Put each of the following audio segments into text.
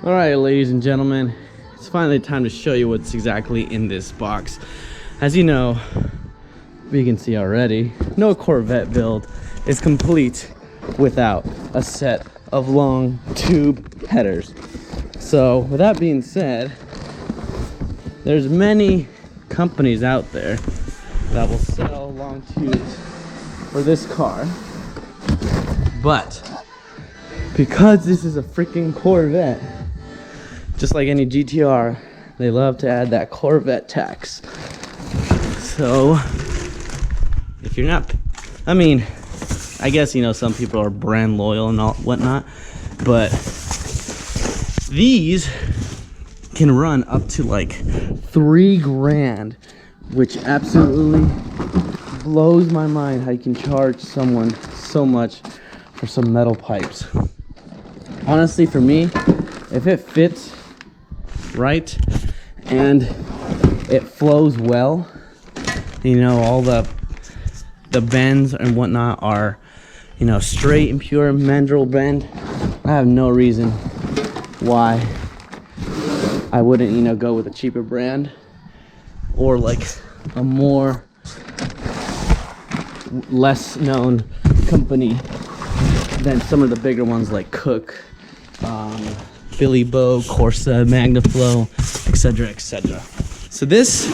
All right, ladies and gentlemen, it's finally time to show you what's exactly in this box. As you know, we can see already, no Corvette build is complete without a set of long tube headers. So with that being said, there's many companies out there that will sell long tubes for this car, but because this is a freaking Corvette, just like any GTR, they love to add that Corvette tax. So if you're not, I mean, I guess, you know, some people are brand loyal and all whatnot, but these can run up to like $3,000, which absolutely blows my mind how you can charge someone so much for some metal pipes. Honestly, for me, if it fits right and it flows well, you know, all the bends and whatnot are, you know, straight and pure mandrel bend, I have no reason why I wouldn't, you know, go with a cheaper brand or like a more less known company than some of the bigger ones like Cook, Billy Bow, Corsa, Magnaflow, etc., etc. So this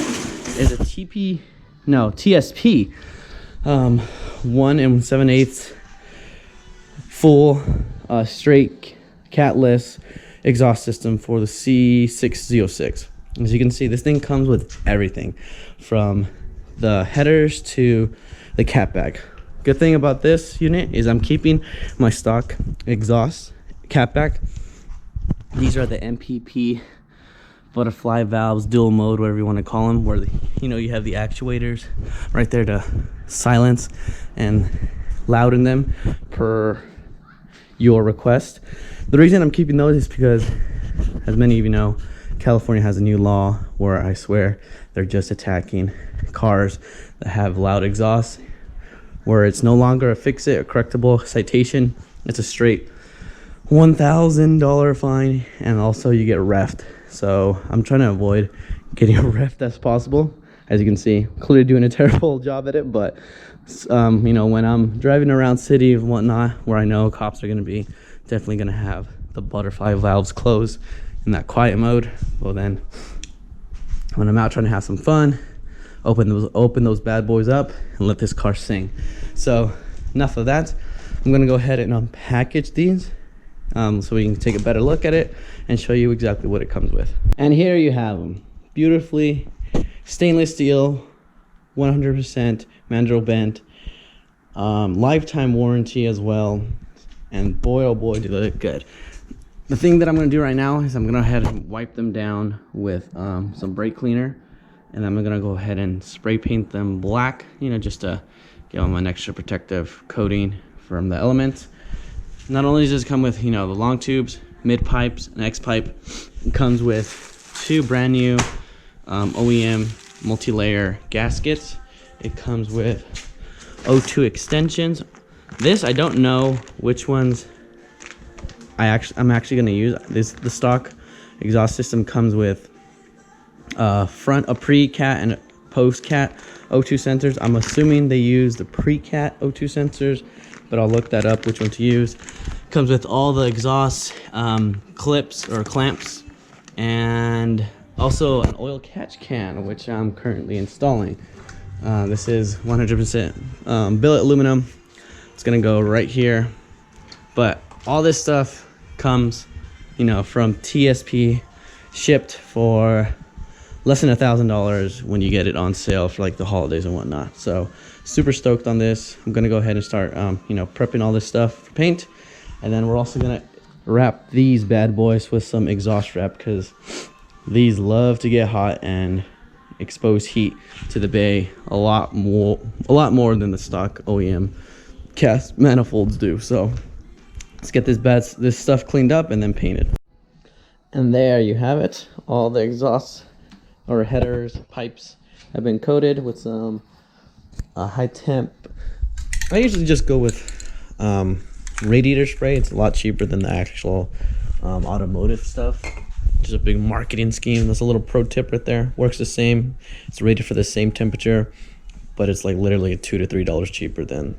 is a TSP 1 7/8 full straight catless exhaust system for the Z06. As you can see, this thing comes with everything from the headers to the cat bag. Good thing about this unit is I'm keeping my stock exhaust cat bag. These are the MPP butterfly valves, dual mode, whatever you want to call them, where you know, you have the actuators right there to silence and louden them per your request. The reason I'm keeping those is because, as many of you know, California has a new law where I swear they're just attacking cars that have loud exhaust, where it's no longer a fix-it or correctable citation. It's a straight $1,000 fine, and also you get refed. So I'm trying to avoid getting refed as possible. As you can see, clearly doing a terrible job at it, but you know, when I'm driving around city and whatnot, where I know cops are going to be definitely going to have the butterfly valves closed in that quiet mode, well then, when I'm out trying to have some fun, open those bad boys up and let this car sing. So enough of that. I'm going to go ahead and unpackage these so we can take a better look at it and show you exactly what it comes with. And here you have them, beautifully stainless steel, 100% mandrel bent, lifetime warranty as well, and boy oh boy do they look good. The thing that I'm going to do right now is I'm going to go ahead and wipe them down with some brake cleaner, and I'm going to go ahead and spray paint them black, you know, just to give them an extra protective coating from the elements. Not only does it come with, you know, the long tubes, mid pipes, and X pipe, it comes with 2 brand new OEM multi-layer gaskets. It comes with O2 extensions. This, I don't know which ones I'm actually going to use. The stock exhaust system comes with a pre-cat and a post-cat O2 sensors. I'm assuming they use the pre-cat O2 sensors, but I'll look that up which one to use. Comes with all the exhaust clips or clamps, and also an oil catch can, which I'm currently installing. This is 100% billet aluminum. It's gonna go right here, but all this stuff comes, you know, from TSP, shipped for less than $1,000 when you get it on sale for like the holidays and whatnot. So super stoked on this. I'm gonna go ahead and start you know, prepping all this stuff for paint, and then we're also gonna wrap these bad boys with some exhaust wrap, because these love to get hot and expose heat to the bay a lot more than the stock OEM cast manifolds do. So let's get this stuff cleaned up and then painted. And there you have it. All the exhausts or headers, pipes have been coated with some high temp. I usually just go with radiator spray. It's a lot cheaper than the actual automotive stuff, which is a big marketing scheme. That's a little pro tip right there. Works the same. It's rated for the same temperature, but it's like literally $2 to $3 cheaper than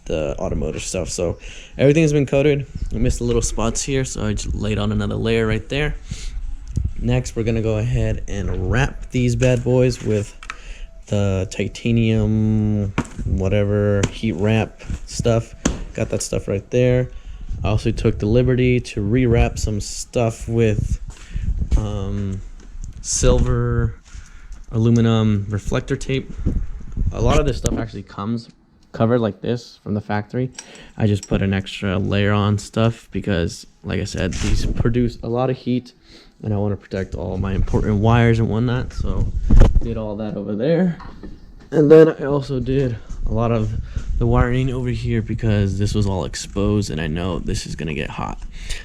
the automotive stuff. So everything's been coated. I missed the little spots here, so I just laid on another layer right there. Next, we're gonna go ahead and wrap these bad boys with the titanium whatever heat wrap stuff. Got that stuff right there. I also took the liberty to rewrap some stuff with silver aluminum reflector tape. A lot of this stuff actually comes covered like this from the factory. I just put an extra layer on stuff because, like I said, these produce a lot of heat and I want to protect all my important wires and whatnot. So did all that over there. And then I also did a lot of the wiring over here because this was all exposed and I know this is gonna get hot.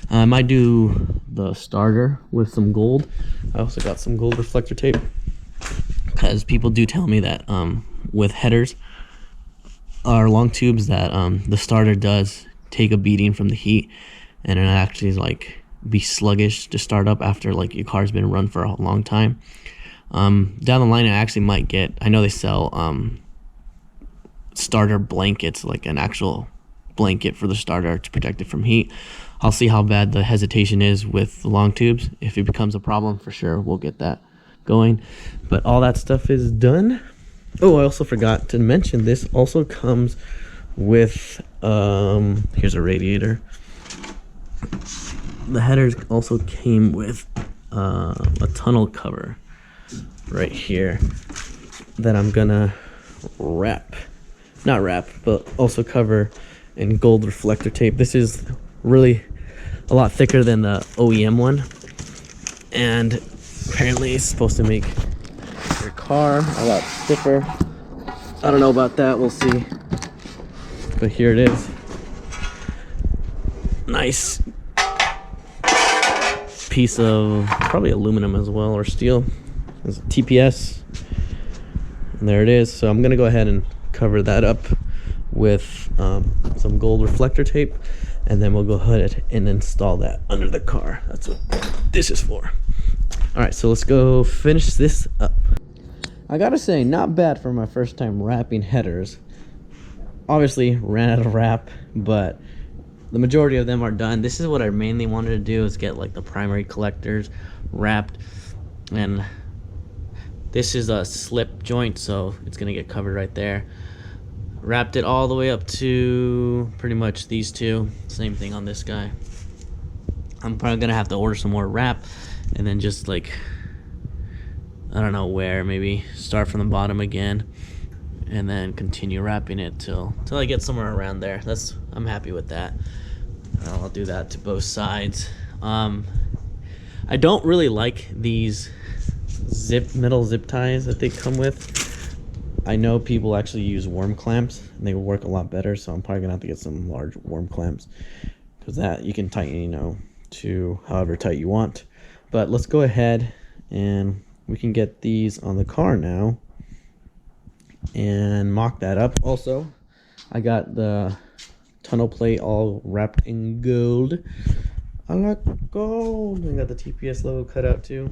I might do the starter with some gold. I also got some gold reflector tape because people do tell me that with headers or long tubes that the starter does take a beating from the heat and it actually like be sluggish to start up after like your car's been run for a long time. Down the line I actually might get, I know they sell starter blankets, like an actual blanket for the starter to protect it from heat. I'll see how bad the hesitation is with the long tubes. If it becomes a problem, for sure we'll get that going. But all that stuff is done. Oh, I also forgot to mention this also comes with here's a radiator. The headers also came with a tunnel cover right here that I'm gonna not wrap, but also cover in gold reflector tape. This is really a lot thicker than the OEM one, and apparently it's supposed to make your car a lot stiffer. I don't know about that, we'll see. But here it is. Nice piece of probably aluminum as well, or steel. It's a TPS. And there it is. So I'm gonna go ahead and cover that up with some gold reflector tape, and then we'll go ahead and install that under the car. That's what this is for. All right, so let's go finish this up. I gotta say, not bad for my first time wrapping headers. Obviously ran out of wrap, but the majority of them are done. This is what I mainly wanted to do, is get like the primary collectors wrapped, and this is a slip joint, so it's gonna get covered right there. Wrapped it all the way up to pretty much these two. Same thing on this guy. I'm probably gonna have to order some more wrap and then just like, I don't know where, maybe start from the bottom again and then continue wrapping it till I get somewhere around there. I'm happy with that. I'll do that to both sides. I don't really like these metal zip ties that they come with. I know people actually use worm clamps and they work a lot better, so I'm probably gonna have to get some large worm clamps because that you can tighten, you know, to however tight you want. But let's go ahead and we can get these on the car now and mock that up. Also, I got the tunnel plate all wrapped in gold. I like gold. I got the TPS logo cut out too.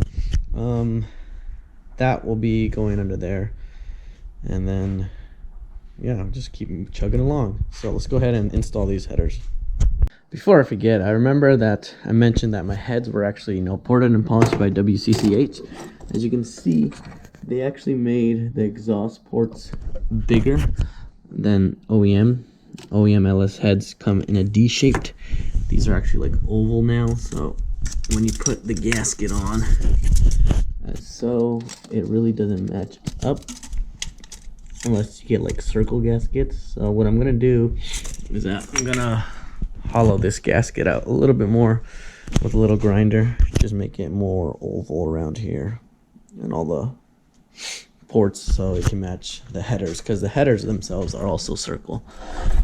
That will be going under there. And then, yeah, just keep chugging along. So let's go ahead and install these headers. Before I forget, I remember that I mentioned that my heads were actually, you know, ported and polished by WCCH. As you can see, they actually made the exhaust ports bigger than OEM. OEM LS heads come in a D-shaped. These are actually like oval now, so when you put the gasket on, so it really doesn't match up unless you get like circle gaskets. So what I'm gonna do is that I'm gonna hollow this gasket out a little bit more with a little grinder, just make it more oval around here and all the ports so it can match the headers, because the headers themselves are also circle,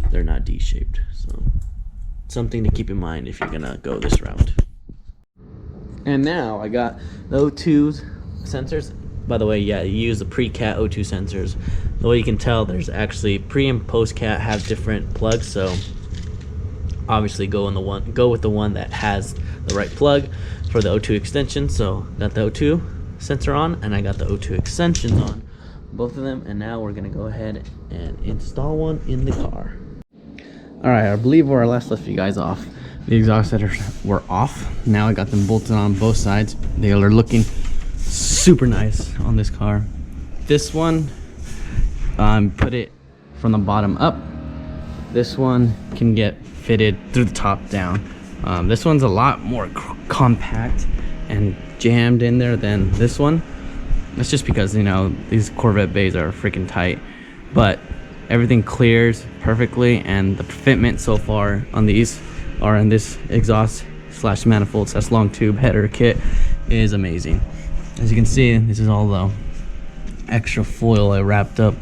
they're not D-shaped. So something to keep in mind if you're gonna go this route. And now I got the O2 sensors. By the way, yeah, you use the pre-cat O2 sensors. The way you can tell, there's actually pre and post cat have different plugs, so obviously go with the one that has the right plug for the O2 extension. So got the O2 sensor on, and I got the O2 extensions on, both of them. And now we're gonna go ahead and install one in the car. All right, I believe where I last left you guys off, the exhaust headers were off. Now I got them bolted on both sides. They are looking super nice on this car. This one, put it from the bottom up. This one can get fitted through the top down. This one's a lot more compact and jammed in there than this one. That's just because, you know, these Corvette bays are freaking tight, but everything clears perfectly, and the fitment so far on these, or in this exhaust slash manifold slash long tube header kit, is amazing. As you can see, this is all the extra foil I wrapped up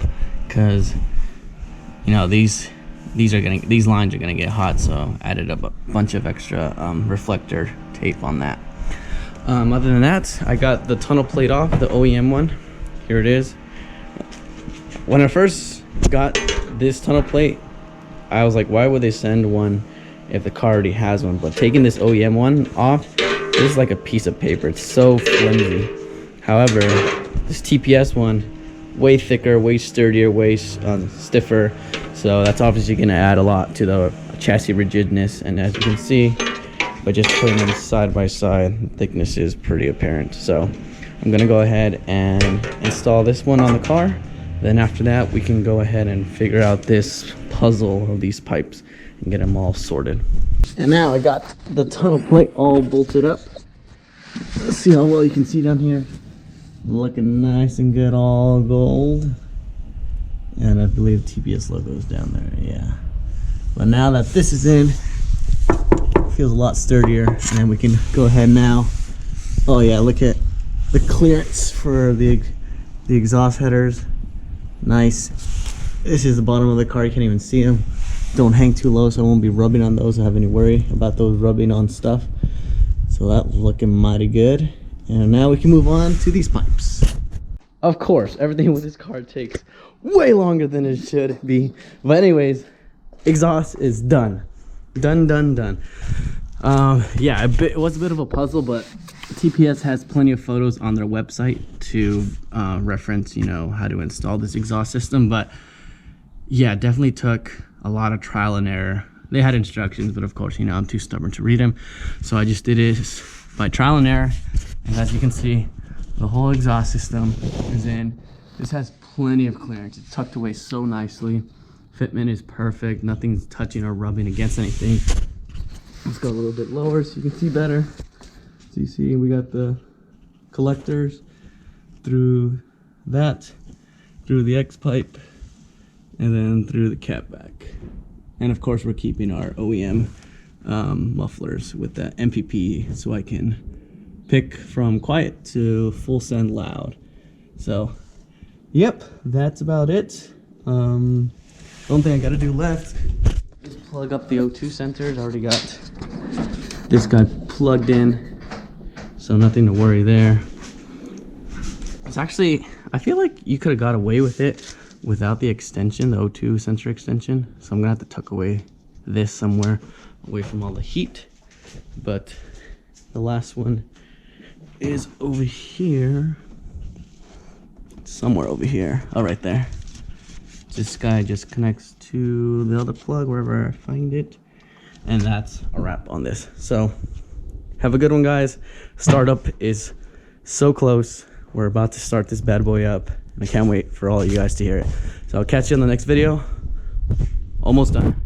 because, you know, these lines are gonna get hot, so I added up a bunch of extra reflector tape on that. Other than that, I got the tunnel plate off, the OEM one. Here it is. When I first got this tunnel plate, I was like, why would they send one if the car already has one? But taking this OEM one off, this is like a piece of paper. It's so flimsy. However, this TPS one, way thicker, way sturdier, way stiffer. So that's obviously going to add a lot to the chassis rigidness. And as you can see, by just putting them side by side, the thickness is pretty apparent. So I'm going to go ahead and install this one on the car. Then after that, we can go ahead and figure out this puzzle of these pipes and get them all sorted. And now I got the tunnel plate all bolted up. Let's see how well you can see down here. Looking nice and good, all gold. And I believe TPS logo is down there, yeah. But now that this is in, it feels a lot sturdier. And then we can go ahead now. Oh yeah, look at the clearance for the exhaust headers. Nice. This is the bottom of the car, you can't even see them. Don't hang too low so I won't be rubbing on those or have any worry about those rubbing on stuff. So that's looking mighty good. And now we can move on to these pipes. Of course, everything with this car takes way longer than it should be. But anyways, exhaust is done. Done. Yeah, it was a bit of a puzzle, but TPS has plenty of photos on their website to reference, you know, how to install this exhaust system. But yeah, definitely took a lot of trial and error. They had instructions, but of course, you know, I'm too stubborn to read them. So I just did it by trial and error. And as you can see, the whole exhaust system is in. This has plenty of clearance. It's tucked away so nicely. Fitment is perfect. Nothing's touching or rubbing against anything. Let's go a little bit lower so you can see better. So you see we got the collectors through that, through the X pipe, and then through the cat back. And of course we're keeping our OEM mufflers with the MPP so I can pick from quiet to full send loud. So yep, that's about it. Only thing I gotta do left is plug up the O2 sensors. I already got this guy plugged in, so nothing to worry there. It's actually, I feel like you could have got away with it without the extension, the O2 sensor extension. So I'm gonna have to tuck away this somewhere away from all the heat. But the last one is over here, somewhere over here. Oh, right there. This guy just connects to the other plug wherever I find it, and that's a wrap on this. So have a good one, guys. Startup is so close. We're about to start this bad boy up, and I can't wait for all you guys to hear it. So I'll catch you in the next video. Almost done.